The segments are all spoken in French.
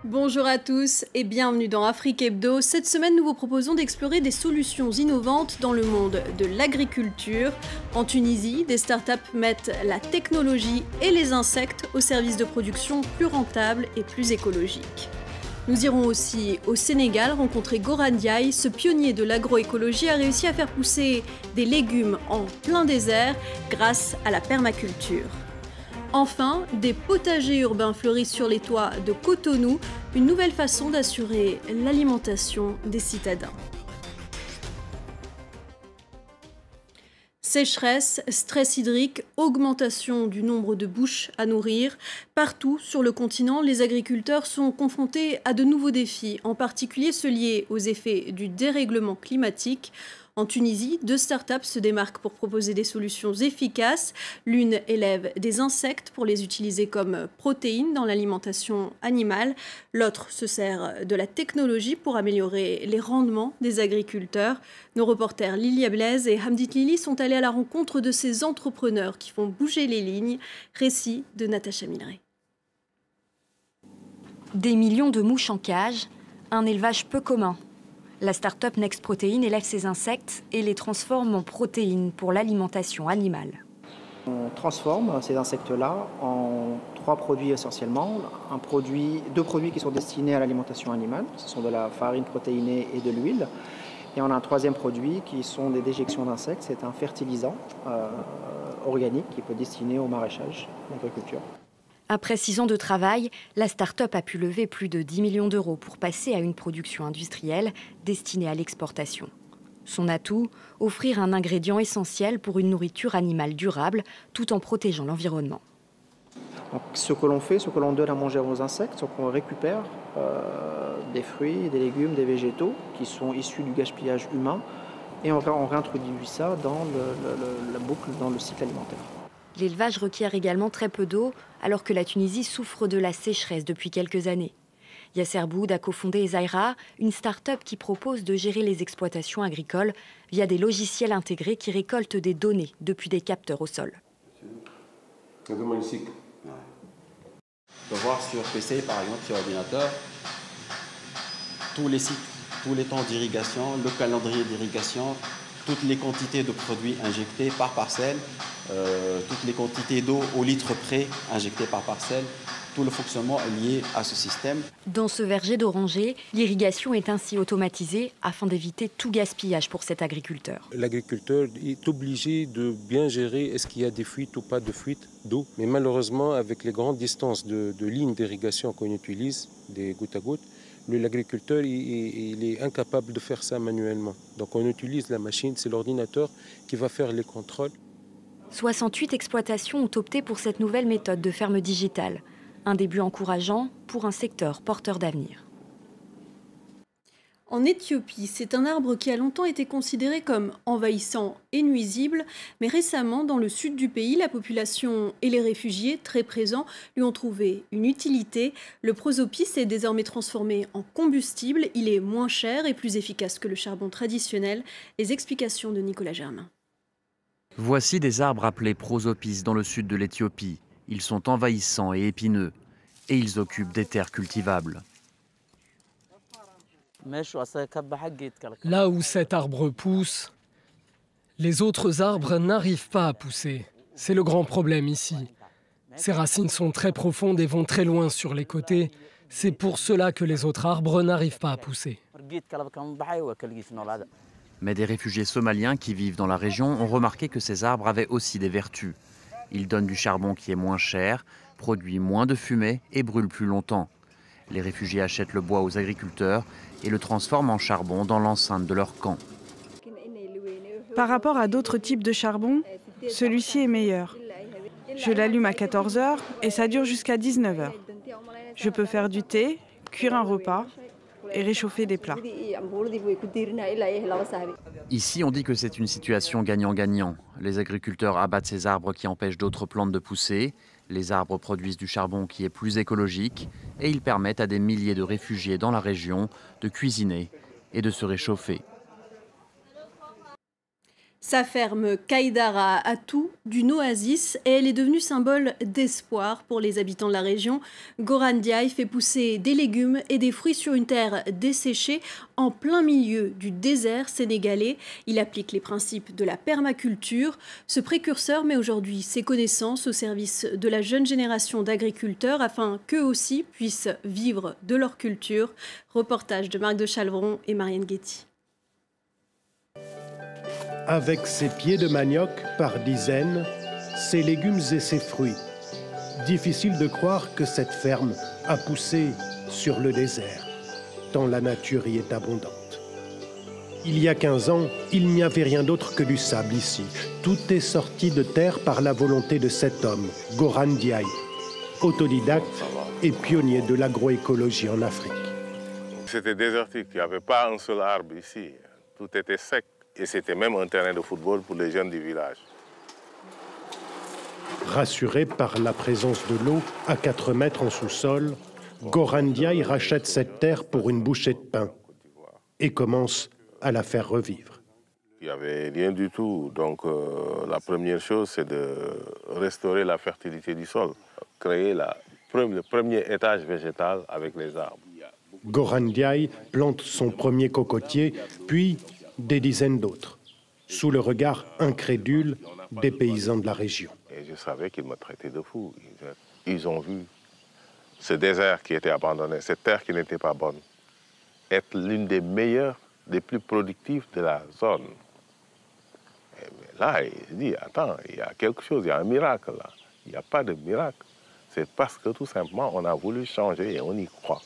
Bonjour à tous et bienvenue dans Afrique Hebdo. Cette semaine, nous vous proposons d'explorer des solutions innovantes dans le monde de l'agriculture. En Tunisie, des startups mettent la technologie et les insectes au service de production plus rentable et plus écologique. Nous irons aussi au Sénégal rencontrer Goran Ndiaye. Ce pionnier de l'agroécologie a réussi à faire pousser des légumes en plein désert grâce à la permaculture. Enfin, des potagers urbains fleurissent sur les toits de Cotonou, une nouvelle façon d'assurer l'alimentation des citadins. Sécheresse, stress hydrique, augmentation du nombre de bouches à nourrir. Partout sur le continent, les agriculteurs sont confrontés à de nouveaux défis, en particulier ceux liés aux effets du dérèglement climatique. En Tunisie, deux startups se démarquent pour proposer des solutions efficaces. L'une élève des insectes pour les utiliser comme protéines dans l'alimentation animale. L'autre se sert de la technologie pour améliorer les rendements des agriculteurs. Nos reporters Lilia Blaise et Hamdit Lili sont allés à la rencontre de ces entrepreneurs qui font bouger les lignes. Récit de Natacha Milray. Des millions de mouches en cage, un élevage peu commun. La start-up Next Protein élève ces insectes et les transforme en protéines pour l'alimentation animale. On transforme ces insectes-là en trois produits essentiellement. Deux produits qui sont destinés à l'alimentation animale, ce sont de la farine protéinée et de l'huile. Et on a un troisième produit qui sont des déjections d'insectes, c'est un fertilisant organique qui peut être destiné au maraîchage, à l'agriculture. Après 6 ans de travail, la start-up a pu lever plus de 10 millions d'euros pour passer à une production industrielle destinée à l'exportation. Son atout, offrir un ingrédient essentiel pour une nourriture animale durable tout en protégeant l'environnement. Donc, ce que l'on fait, ce que l'on donne à manger aux insectes, c'est qu'on récupère des fruits, des légumes, des végétaux qui sont issus du gaspillage humain et on réintroduit ça dans la boucle, dans le cycle alimentaire. L'élevage requiert également très peu d'eau, alors que la Tunisie souffre de la sécheresse depuis quelques années. Yasser Boud a cofondé Zaira, une start-up qui propose de gérer les exploitations agricoles via des logiciels intégrés qui récoltent des données depuis des capteurs au sol. On peut voir sur PC, par exemple, sur ordinateur, tous les cycles, tous les temps d'irrigation, le calendrier d'irrigation, toutes les quantités de produits injectés par parcelle, toutes les quantités d'eau au litre près injectées par parcelle. Tout le fonctionnement est lié à ce système. Dans ce verger d'orangers, l'irrigation est ainsi automatisée afin d'éviter tout gaspillage pour cet agriculteur. L'agriculteur est obligé de bien gérer est-ce qu'il y a des fuites ou pas de fuites d'eau. Mais malheureusement, avec les grandes distances de lignes d'irrigation qu'on utilise, des gouttes à gouttes, l'agriculteur il est incapable de faire ça manuellement. Donc on utilise la machine, c'est l'ordinateur qui va faire les contrôles. 68 exploitations ont opté pour cette nouvelle méthode de ferme digitale. Un début encourageant pour un secteur porteur d'avenir. En Éthiopie, c'est un arbre qui a longtemps été considéré comme envahissant et nuisible, mais récemment, dans le sud du pays, la population et les réfugiés, très présents, lui ont trouvé une utilité. Le prosopis est désormais transformé en combustible. Il est moins cher et plus efficace que le charbon traditionnel. Les explications de Nicolas Germain. Voici des arbres appelés prosopis dans le sud de l'Éthiopie. Ils sont envahissants et épineux, et ils occupent des terres cultivables. Là où cet arbre pousse, les autres arbres n'arrivent pas à pousser. C'est le grand problème ici. Ses racines sont très profondes et vont très loin sur les côtés. C'est pour cela que les autres arbres n'arrivent pas à pousser. Mais des réfugiés somaliens qui vivent dans la région ont remarqué que ces arbres avaient aussi des vertus. Ils donnent du charbon qui est moins cher, produit moins de fumée et brûle plus longtemps. Les réfugiés achètent le bois aux agriculteurs et le transforment en charbon dans l'enceinte de leur camp. Par rapport à d'autres types de charbon, celui-ci est meilleur. Je l'allume à 14 h et ça dure jusqu'à 19 h. Je peux faire du thé, cuire un repas et réchauffer des plats. Ici, on dit que c'est une situation gagnant-gagnant. Les agriculteurs abattent ces arbres qui empêchent d'autres plantes de pousser. Les arbres produisent du charbon qui est plus écologique et ils permettent à des milliers de réfugiés dans la région de cuisiner et de se réchauffer. Sa ferme Kaïdara a tout d'une oasis et elle est devenue symbole d'espoir pour les habitants de la région. Goran Ndiaye fait pousser des légumes et des fruits sur une terre desséchée en plein milieu du désert sénégalais. Il applique les principes de la permaculture. Ce précurseur met aujourd'hui ses connaissances au service de la jeune génération d'agriculteurs afin qu'eux aussi puissent vivre de leur culture. Reportage de Marc de Chalvron et Marianne Guetti. Avec ses pieds de manioc par dizaines, ses légumes et ses fruits. Difficile de croire que cette ferme a poussé sur le désert, tant la nature y est abondante. Il y a 15 ans, il n'y avait rien d'autre que du sable ici. Tout est sorti de terre par la volonté de cet homme, Goran Ndiaye, autodidacte et pionnier de l'agroécologie en Afrique. C'était désertique, il n'y avait pas un seul arbre ici, tout était sec. Et c'était même un terrain de football pour les jeunes du village. Rassuré par la présence de l'eau à 4 mètres en sous-sol, Goran Ndiaye rachète cette terre pour une bouchée de pain et commence à la faire revivre. Il n'y avait rien du tout. Donc la première chose, c'est de restaurer la fertilité du sol, créer le premier étage végétal avec les arbres. Goran Ndiaye plante son premier cocotier, puis des dizaines d'autres, sous le regard incrédule des paysans de la région. Et je savais qu'ils me traitaient de fou. Ils ont vu ce désert qui était abandonné, cette terre qui n'était pas bonne, être l'une des meilleures, des plus productives de la zone. Et là, il dit, attends, il y a quelque chose, il y a un miracle là. Il n'y a pas de miracle. C'est parce que tout simplement, on a voulu changer et on y croit.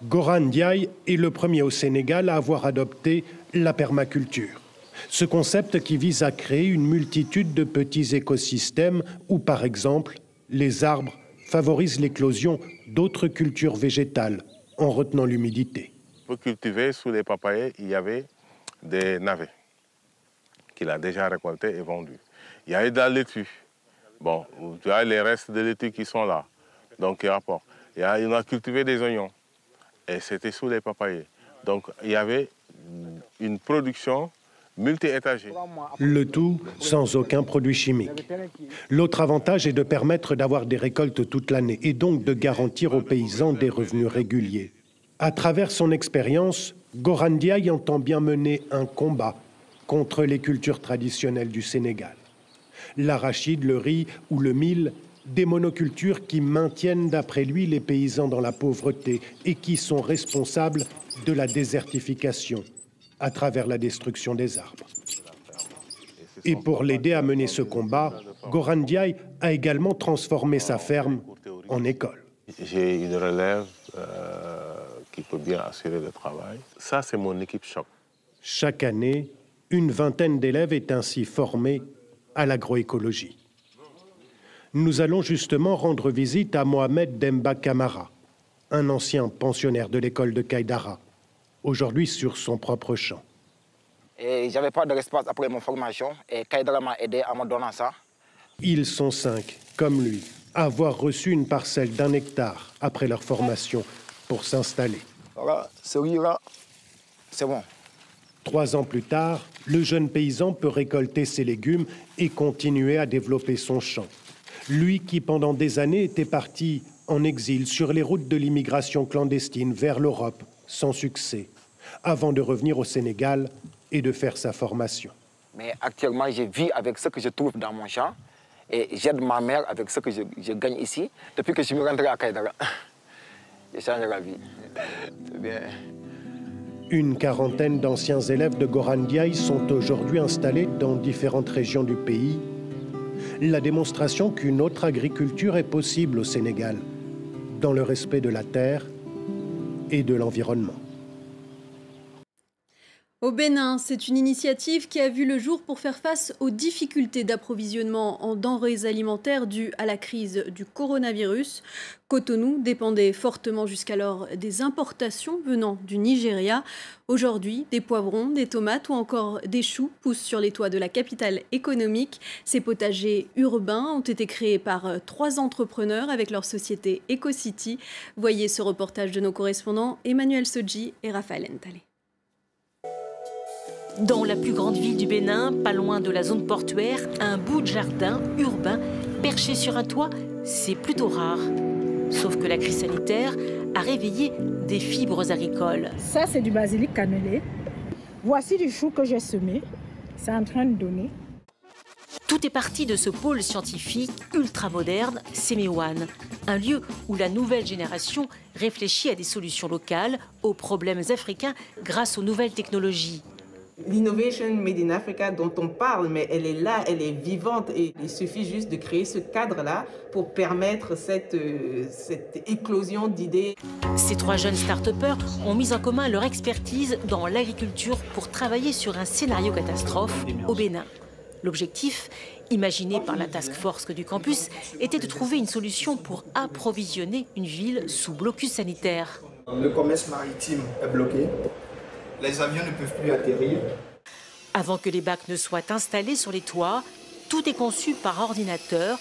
Goran Ndiaye est le premier au Sénégal à avoir adopté la permaculture. Ce concept qui vise à créer une multitude de petits écosystèmes où, par exemple, les arbres favorisent l'éclosion d'autres cultures végétales en retenant l'humidité. Pour cultiver sous les papayers, il y avait des navets qu'il a déjà récoltés et vendus. Il y a eu de la laitue. Bon, tu as les restes de laitue qui sont là, donc il rapporte. Il a cultivé des oignons. Et c'était sous les papayers. Donc il y avait une production multi-étagée. Le tout sans aucun produit chimique. L'autre avantage est de permettre d'avoir des récoltes toute l'année et donc de garantir aux paysans des revenus réguliers. À travers son expérience, Goran Ndiaye entend bien mener un combat contre les cultures traditionnelles du Sénégal. L'arachide, le riz ou le mil, des monocultures qui maintiennent, d'après lui, les paysans dans la pauvreté et qui sont responsables de la désertification à travers la destruction des arbres. Et pour l'aider à mener ce combat, Goran Ndiaye a également transformé sa ferme en école. J'ai une relève qui peut bien assurer le travail. Ça, c'est mon équipe choc. Chaque année, une vingtaine d'élèves est ainsi formée à l'agroécologie. Nous allons justement rendre visite à Mohamed Demba Camara, un ancien pensionnaire de l'école de Kaïdara, aujourd'hui sur son propre champ. Je n'avais pas de l'espace après ma formation et Kaïdara m'a aidé à me donner ça. Ils sont 5, comme lui, à avoir reçu une parcelle d'1 hectare après leur formation pour s'installer. Voilà, celui-là, c'est bon. 3 ans plus tard, le jeune paysan peut récolter ses légumes et continuer à développer son champ. Lui qui, pendant des années, était parti en exil sur les routes de l'immigration clandestine vers l'Europe, sans succès, avant de revenir au Sénégal et de faire sa formation. Mais actuellement, je vis avec ce que je trouve dans mon champ et j'aide ma mère avec ce que je gagne ici depuis que je suis rentré à Kaïdara. J'ai changé la vie. C'est bien. Une quarantaine d'anciens élèves de Goran Ndiaye sont aujourd'hui installés dans différentes régions du pays. La démonstration qu'une autre agriculture est possible au Sénégal, dans le respect de la terre et de l'environnement. Au Bénin, c'est une initiative qui a vu le jour pour faire face aux difficultés d'approvisionnement en denrées alimentaires dues à la crise du coronavirus. Cotonou dépendait fortement jusqu'alors des importations venant du Nigeria. Aujourd'hui, des poivrons, des tomates ou encore des choux poussent sur les toits de la capitale économique. Ces potagers urbains ont été créés par 3 entrepreneurs avec leur société EcoCity. Voyez ce reportage de nos correspondants Emmanuel Sodji et Raphaël Ntale. Dans la plus grande ville du Bénin, pas loin de la zone portuaire, un bout de jardin urbain perché sur un toit, c'est plutôt rare. Sauf que la crise sanitaire a réveillé des fibres agricoles. Ça, c'est du basilic cannelé. Voici du chou que j'ai semé. C'est en train de donner. Tout est parti de ce pôle scientifique ultra-moderne, Semewan, un lieu où la nouvelle génération réfléchit à des solutions locales aux problèmes africains grâce aux nouvelles technologies. L'innovation Made in Africa dont on parle, mais elle est là, elle est vivante et il suffit juste de créer ce cadre-là pour permettre cette éclosion d'idées. Ces 3 jeunes start-upers ont mis en commun leur expertise dans l'agriculture pour travailler sur un scénario catastrophe au Bénin. L'objectif, imaginé par la task force du campus, était de trouver une solution pour approvisionner une ville sous blocus sanitaire. Le commerce maritime est bloqué. Les avions ne peuvent plus atterrir. Avant que les bacs ne soient installés sur les toits, tout est conçu par ordinateur.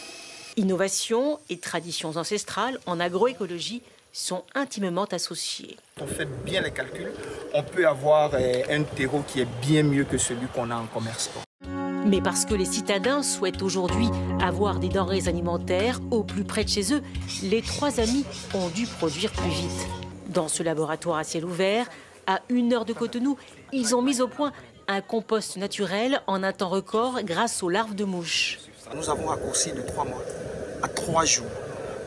Innovation et traditions ancestrales en agroécologie sont intimement associées. On fait bien les calculs, on peut avoir un terreau qui est bien mieux que celui qu'on a en commerce. Mais parce que les citadins souhaitent aujourd'hui avoir des denrées alimentaires au plus près de chez eux, les 3 amis ont dû produire plus vite. Dans ce laboratoire à ciel ouvert, à 1 heure de Cotonou, ils ont mis au point un compost naturel en un temps record grâce aux larves de mouches. Nous avons raccourci de 3 mois à 3 jours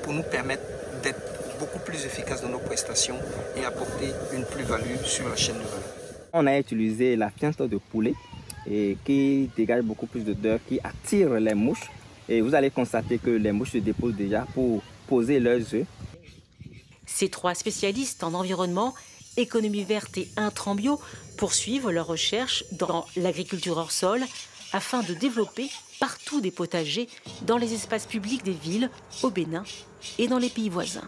pour nous permettre d'être beaucoup plus efficaces dans nos prestations et apporter une plus-value sur la chaîne de valeur. On a utilisé la fiente de poulet et qui dégage beaucoup plus d'odeur, qui attire les mouches. Et vous allez constater que les mouches se déposent déjà pour poser leurs œufs. Ces 3 spécialistes en environnement, économie verte et intrants bio poursuivent leurs recherches dans l'agriculture hors sol afin de développer partout des potagers dans les espaces publics des villes, au Bénin et dans les pays voisins.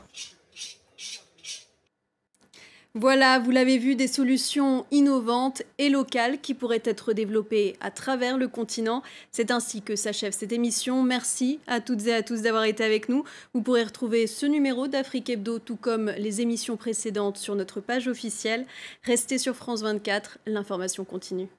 Voilà, vous l'avez vu, des solutions innovantes et locales qui pourraient être développées à travers le continent. C'est ainsi que s'achève cette émission. Merci à toutes et à tous d'avoir été avec nous. Vous pourrez retrouver ce numéro d'Afrique Hebdo, tout comme les émissions précédentes sur notre page officielle. Restez sur France 24, l'information continue.